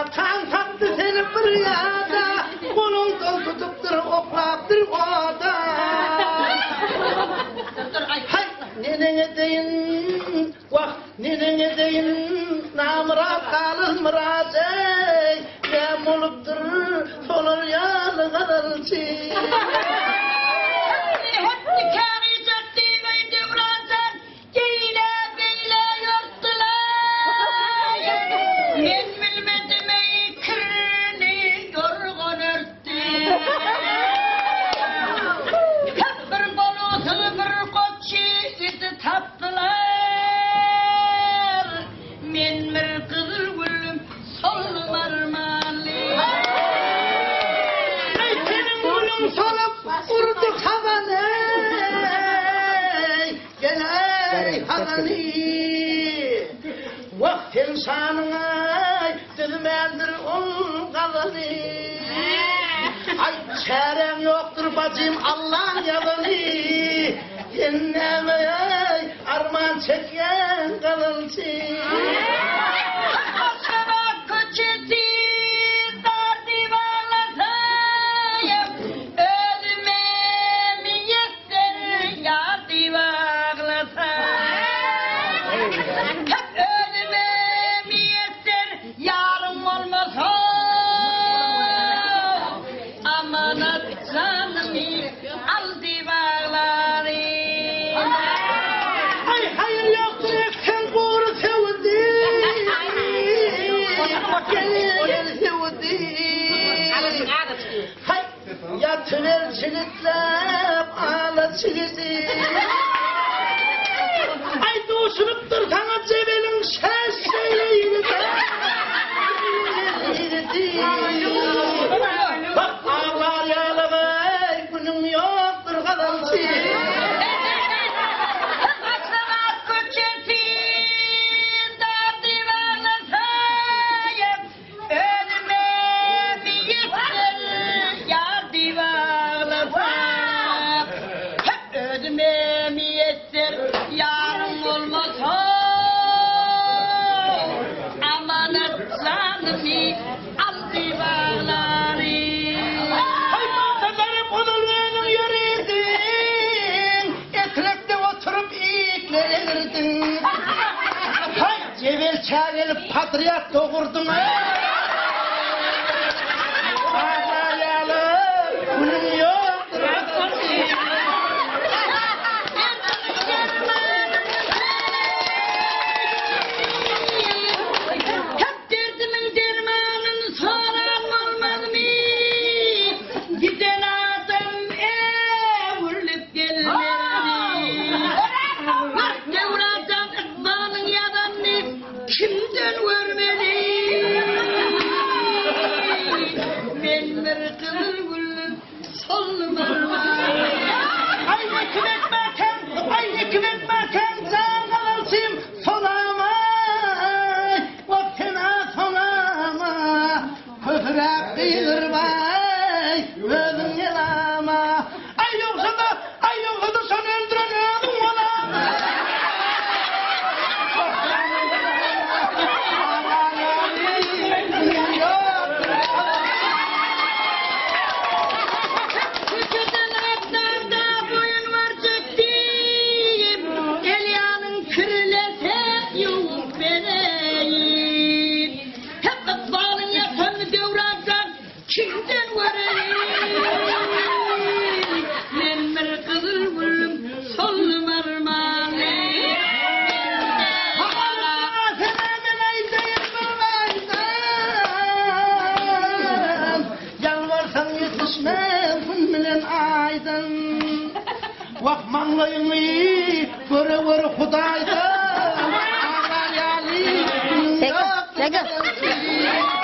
Atan taktı seni bir yada, kolundan tutuptur, oklaptır oda. Hay, nenene deyin, vah, nenene deyin, namırat kalın mırat ey, yem oluptur, solur yalı kadalçı. Urdu havanı, gene hanani. Vaktin sanına dilmendir ol kalanı. Ay çarem yoktur bacım Allah'ın yalanı. Yennemeye arman çeken kalıntı. Yatıver çiğitler, ağla çiğiti. Ay doğuşunup sana cebelin ses söyleyin. Bak ağlar yağlamay, bunun yoktur kalıntı. Cebel çağırıp patriot doğurdun ha? Ağlayalı, bunun yok. Hep derdimin dermanını soran olmaz mı? Giden adam vurulup gelmedi. Devradan ıkbalın yalanını kimden görmeli? Ben bir kılır buldum, solmam. Ay hükümet matem, ay hükümet matem, sağ kalıntım, solama. Vaktına solama, köpürek kıyırmay, ödün yalama. Ay yoksa da sen öldüren ödün olama. Köşeden atlarda boyun var çektiğim, Elya'nın kırılese yok vereyim. Hep ıkbalın yasanı devradan kimden göreyim? Ben bir kızıl buldum, solum armağanı. Yalvarsan yetişmez bilen aydın. Vakmanlayın göre Hudaydan. Ağlar yali, yok.